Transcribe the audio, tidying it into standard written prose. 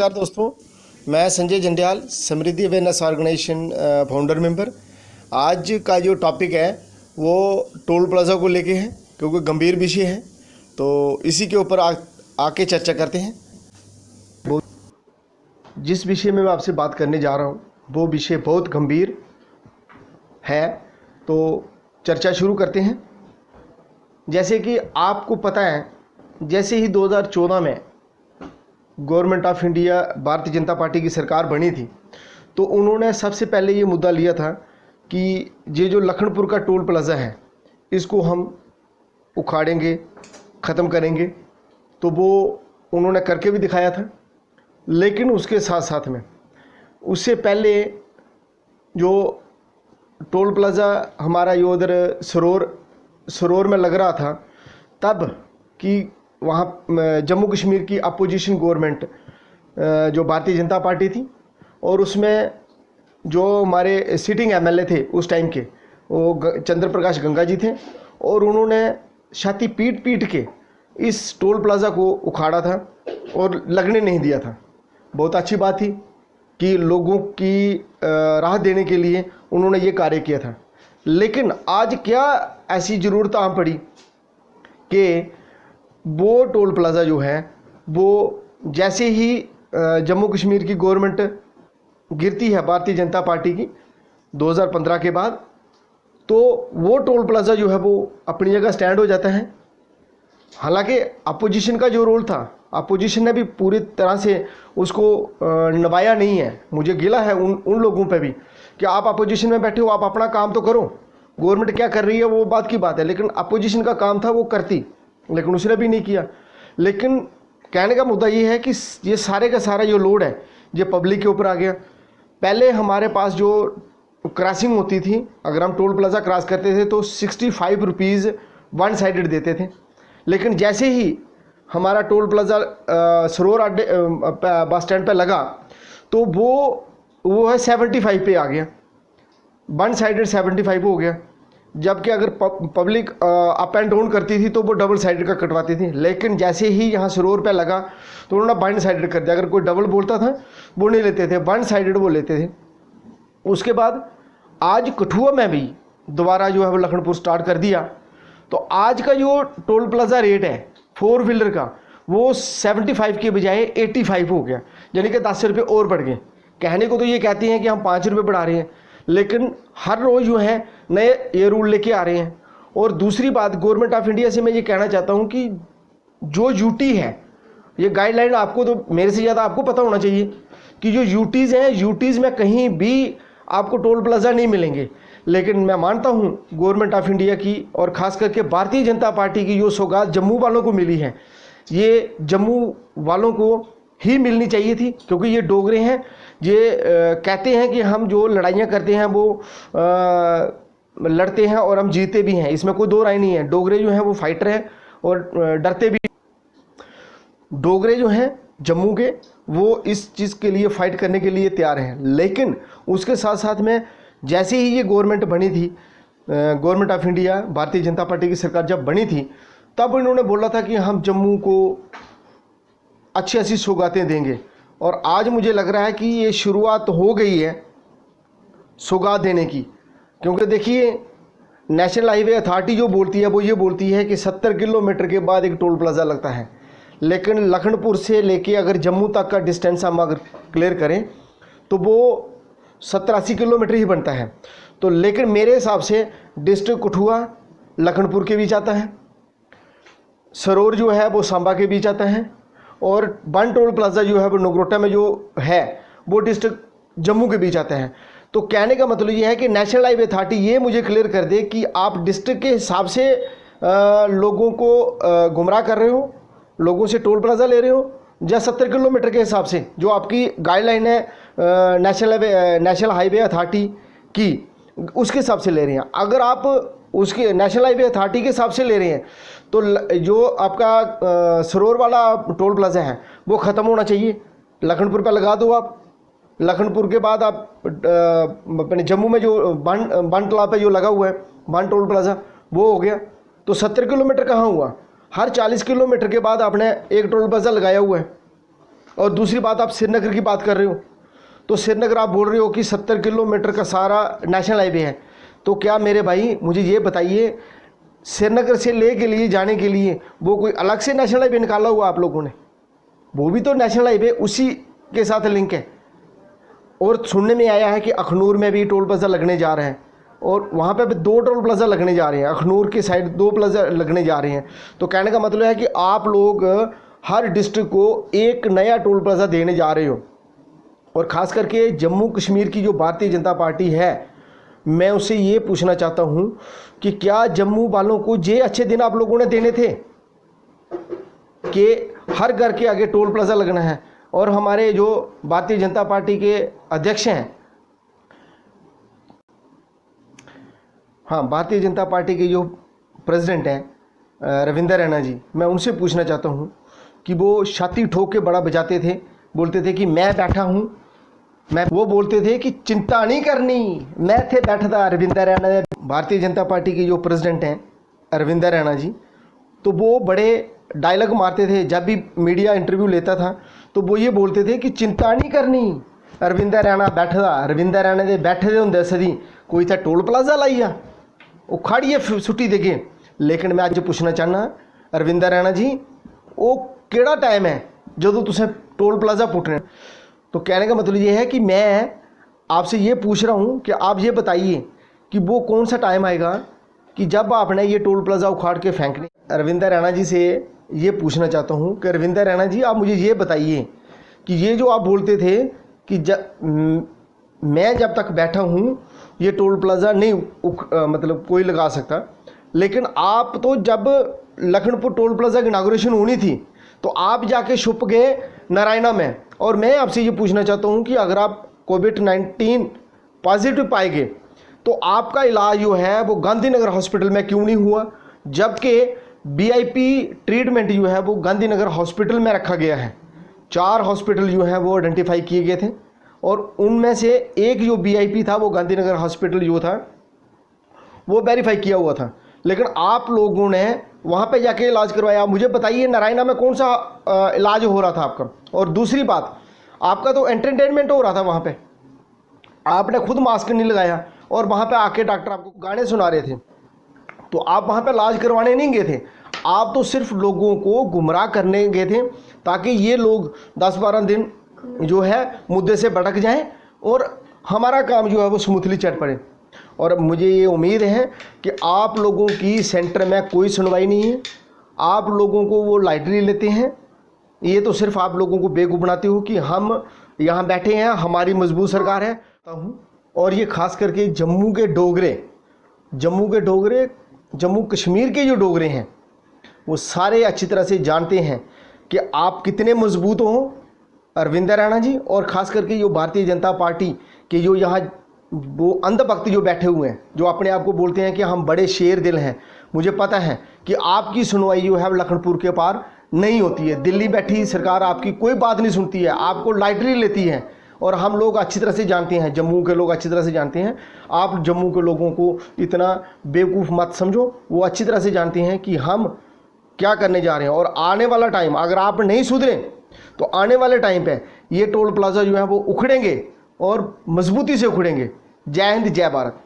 नमस्कार दोस्तों, मैं संजय जंडियाल, समृद्धि अवेयरनेस ऑर्गेनाइजेशन फाउंडर मेंबर। आज का जो टॉपिक है वो टोल प्लाज़ा को लेके है, क्योंकि गंभीर विषय है, तो इसी के ऊपर आके चर्चा करते हैं। जिस विषय में मैं आपसे बात करने जा रहा हूँ वो विषय बहुत गंभीर है, तो चर्चा शुरू करते हैं। जैसे कि आपको पता है, जैसे ही 2014 में government of India Bharatiya Janata party की सरकार बनी थी, तो उन्होंने सबसे पहले ये मुद्दा लिया था कि ये जो लखनपुर का टोल प्लाज़ा है इसको हम उखाड़ेंगे, ख़त्म करेंगे। तो वो उन्होंने करके भी दिखाया था। लेकिन उसके साथ साथ में उससे पहले जो टोल प्लाज़ा हमारा ये उधर सरोर में लग रहा था, तब कि वहाँ जम्मू कश्मीर की अपोजिशन गवर्नमेंट जो भारतीय जनता पार्टी थी, और उसमें जो हमारे सिटिंग एमएलए थे उस टाइम के, वो चंद्र प्रकाश गंगा जी थे, और उन्होंने छाती पीट पीट के इस टोल प्लाज़ा को उखाड़ा था और लगने नहीं दिया था। बहुत अच्छी बात थी कि लोगों की राहत देने के लिए उन्होंने ये कार्य किया था। लेकिन आज क्या ऐसी ज़रूरत आ पड़ी कि वो टोल प्लाज़ा जो है वो जैसे ही जम्मू कश्मीर की गवर्नमेंट गिरती है भारतीय जनता पार्टी की 2015 के बाद, तो वो टोल प्लाज़ा जो है वो अपनी जगह स्टैंड हो जाता है। हालांकि अपोजिशन का जो रोल था, अपोजिशन ने भी पूरी तरह से उसको निभाया नहीं है। मुझे गिला है उन लोगों पे भी कि आप अपोजिशन में बैठे हो, आप अपना काम तो करो। गवर्नमेंट क्या कर रही है वो बात की बात है, लेकिन अपोजिशन का काम था वो करती, लेकिन उसने भी नहीं किया। लेकिन कहने का मुद्दा ये है कि ये सारे का सारा जो लोड है ये पब्लिक के ऊपर आ गया। पहले हमारे पास जो क्रॉसिंग होती थी, अगर हम टोल प्लाज़ा क्रॉस करते थे तो 65 रुपीज़ वन साइडेड देते थे। लेकिन जैसे ही हमारा टोल प्लाज़ा सरोर अड्डे बस स्टैंड पर लगा, तो वो है 75 पे आ गया, वन साइडेड 75 हो गया। जबकि अगर पब्लिक अप एंड डाउन करती थी तो वो डबल साइडेड का कटवाती थी। लेकिन जैसे ही यहाँ सरोर पे लगा तो उन्होंने वन साइडेड कर दिया। अगर कोई डबल बोलता था वो नहीं लेते थे, वन साइडेड वो लेते थे। उसके बाद आज कठुआ में भी दोबारा जो है वो लखनपुर स्टार्ट कर दिया। तो आज का जो टोल प्लाज़ा रेट है 4 व्हीलर का, वो 75 के बजाय 85 हो गया, यानी कि 10 रुपये और बढ़ गए। कहने को तो ये कहते हैं कि हम 5 रुपये बढ़ा रहे हैं, लेकिन हर रोज़ जो है नए ये रूल लेके आ रहे हैं। और दूसरी बात, गवर्नमेंट ऑफ इंडिया से मैं ये कहना चाहता हूँ कि जो यूटी है, ये गाइडलाइन आपको तो मेरे से ज़्यादा आपको पता होना चाहिए कि जो यूटीज़ हैं, यूटीज़ में कहीं भी आपको टोल प्लाज़ा नहीं मिलेंगे। लेकिन मैं मानता हूँ गवर्नमेंट ऑफ इंडिया की और ख़ास करके भारतीय जनता पार्टी की जो सौगात जम्मू वालों को मिली है, ये जम्मू वालों को ही मिलनी चाहिए थी। क्योंकि ये डोगरे हैं, ये कहते हैं कि हम जो लड़ाइयाँ करते हैं वो लड़ते हैं और हम जीते भी हैं, इसमें कोई दो राय नहीं है। डोगरे जो हैं वो फाइटर हैं और डरते भी। डोगरे जो हैं जम्मू के, वो इस चीज़ के लिए फ़ाइट करने के लिए तैयार हैं। लेकिन उसके साथ साथ में जैसे ही ये गवर्नमेंट बनी थी, government of India Bharatiya Janata party की सरकार जब बनी थी, तब इन्होंने बोला था कि हम जम्मू को अच्छी सौगातें देंगे। और आज मुझे लग रहा है कि ये शुरुआत हो गई है सौगात देने की। क्योंकि देखिए, नेशनल हाईवे अथॉरिटी जो बोलती है वो ये बोलती है कि 70 किलोमीटर के बाद एक टोल प्लाज़ा लगता है। लेकिन लखनपुर से लेके अगर जम्मू तक का डिस्टेंस हम अगर क्लियर करें तो वो 70-80 किलोमीटर ही बनता है। तो लेकिन मेरे हिसाब से डिस्ट्रिक्ट कठुआ लखनपुर के बीच आता है, सरोर जो है वो सांबा के बीच आता है, और वन टोल प्लाज़ा जो है वो नगरोटा में जो है वो डिस्ट्रिक्ट जम्मू के बीच आता है। तो कहने का मतलब ये है कि नेशनल हाईवे अथॉरिटी ये मुझे क्लियर कर दे कि आप डिस्ट्रिक्ट के हिसाब से लोगों को गुमराह कर रहे हो, लोगों से टोल प्लाज़ा ले रहे हो, या 70 किलोमीटर के हिसाब से जो आपकी गाइडलाइन है नेशनल हाईवे अथॉरिटी की, उसके हिसाब से ले रहे हैं। अगर आप उसके नेशनल हाईवे अथॉरिटी के हिसाब से ले रहे हैं तो जो आपका सरोर वाला टोल प्लाज़ा है वो ख़त्म होना चाहिए, लखनपुर पर लगा दो आप। लखनपुर के बाद आप अपने जम्मू में जो बन तालाब पे जो लगा हुआ है बन टोल प्लाज़ा, वो हो गया। तो 70 किलोमीटर कहाँ हुआ, हर 40 किलोमीटर के बाद आपने एक टोल प्लाज़ा लगाया हुआ है। और दूसरी बात, आप श्रीनगर की बात कर रहे हो, तो श्रीनगर आप बोल रहे हो कि 70 किलोमीटर का सारा नेशनल हाईवे है। तो क्या मेरे भाई मुझे ये बताइए, श्रीनगर से ले के लिए जाने के लिए वो कोई अलग से नेशनल हाईवे निकाला हुआ आप लोगों ने? वो भी तो नेशनल हाईवे उसी के साथ लिंक है। और सुनने में आया है कि अखनूर में भी टोल प्लाजा लगने जा रहे हैं, और वहाँ पे भी 2 टोल प्लाजा लगने जा रहे हैं, अखनूर के साइड 2 प्लाजा लगने जा रहे हैं। तो कहने का मतलब है कि आप लोग हर डिस्ट्रिक्ट को एक नया टोल प्लाजा देने जा रहे हो। और ख़ास करके जम्मू कश्मीर की जो भारतीय जनता पार्टी है, मैं उससे ये पूछना चाहता हूँ कि क्या जम्मू वालों को ये अच्छे दिन आप लोगों ने देने थे कि हर घर के आगे टोल प्लाजा लगना है? और हमारे जो भारतीय जनता पार्टी के अध्यक्ष हैं, हाँ, भारतीय जनता पार्टी के जो प्रेसिडेंट हैं रविंदर रैना जी, मैं उनसे पूछना चाहता हूँ कि वो छाती ठोक के बड़ा बजाते थे, बोलते थे कि मैं बैठा हूँ, वो बोलते थे कि चिंता नहीं करनी, मैं थे बैठा था। रविंदर रैना, भारतीय जनता पार्टी के जो प्रेसिडेंट हैं रविंदर रैना जी, तो वो बड़े डायलॉग मारते थे जब भी मीडिया इंटरव्यू लेता था, तो वो ये बोलते थे कि चिंता नहीं करनी, रविंदर रैना बैठा था। रविंदर रैना दे बैठे दे होंगे सदी कोई था टोल प्लाजा लाइया वो खाड़िए छुट्टी देगे। लेकिन मैं आज पूछना चाहना रविंदर रैना जी, वो केड़ा टाइम है जो तुसें टोल प्लाजा पुटने? तो कहने का मतलब ये है कि मैं आपसे ये पूछ रहा हूँ कि आप ये बताइए कि वो कौन सा टाइम आएगा कि जब आपने ये टोल प्लाजा उखाड़ के फेंकने। रविंदर रैना जी से ये पूछना चाहता हूँ कि रविंदर रैना जी, आप मुझे ये बताइए कि ये जो आप बोलते थे कि मैं जब तक बैठा हूँ ये टोल प्लाजा नहीं मतलब कोई लगा सकता, लेकिन आप तो जब लखनपुर टोल प्लाजा की इनाग्रेशन होनी थी तो आप जाके छुप गए नारायणा में। और मैं आपसे ये पूछना चाहता हूँ कि अगर आप कोविड-19 पॉजिटिव पाए गए तो आपका इलाज जो है वो गांधीनगर हॉस्पिटल में क्यों नहीं हुआ, जबकि वीआईपी ट्रीटमेंट जो है वो गांधीनगर हॉस्पिटल में रखा गया है। 4 हॉस्पिटल जो है वो आइडेंटिफाई किए गए थे और उनमें से एक जो वीआईपी था वो गांधीनगर हॉस्पिटल जो था वो वेरीफाई किया हुआ था, लेकिन आप लोगों ने वहाँ पे जाके इलाज करवाया। मुझे बताइए नारायणा में कौन सा इलाज हो रहा था आपका? और दूसरी बात, आपका तो एंटरटेनमेंट हो रहा था वहाँ पे, आपने खुद मास्क नहीं लगाया और वहाँ पे आके डॉक्टर आपको गाने सुना रहे थे, तो आप वहाँ पे इलाज करवाने नहीं गए थे, आप तो सिर्फ लोगों को गुमराह करने गए थे ताकि ये लोग 10-12 दिन जो है मुद्दे से भटक जाएं और हमारा काम जो है वो स्मूथली चल पड़े। और मुझे ये उम्मीद है कि आप लोगों की सेंटर में कोई सुनवाई नहीं है, आप लोगों को वो लाइटली लेते हैं। ये तो सिर्फ आप लोगों को बेवकूफ़ बनाते हो कि हम यहाँ बैठे हैं, हमारी मजबूत सरकार है। और ये खास करके जम्मू के डोगरे, जम्मू कश्मीर के जो डोगरे हैं वो सारे अच्छी तरह से जानते हैं कि आप कितने मजबूत हो रविंदर रैना जी। और ख़ास करके जो भारतीय जनता पार्टी के जो यहाँ वो अंधभक्त जो बैठे हुए हैं, जो अपने आप को बोलते हैं कि हम बड़े शेर दिल हैं, मुझे पता है कि आपकी सुनवाई जो है लखनपुर के पार नहीं होती है। दिल्ली बैठी सरकार आपकी कोई बात नहीं सुनती है, आपको लाइटली लेती है। और हम लोग अच्छी तरह से जानते हैं, जम्मू के लोग अच्छी तरह से जानते हैं, आप जम्मू के लोगों को इतना बेवकूफ़ मत समझो, वो अच्छी तरह से जानते हैं कि हम क्या करने जा रहे हैं। और आने वाला टाइम अगर आप नहीं सुधरे तो आने वाले टाइम पे ये टोल प्लाजा जो है वो उखड़ेंगे और मजबूती से उखड़ेंगे। जय हिंद, जय भारत।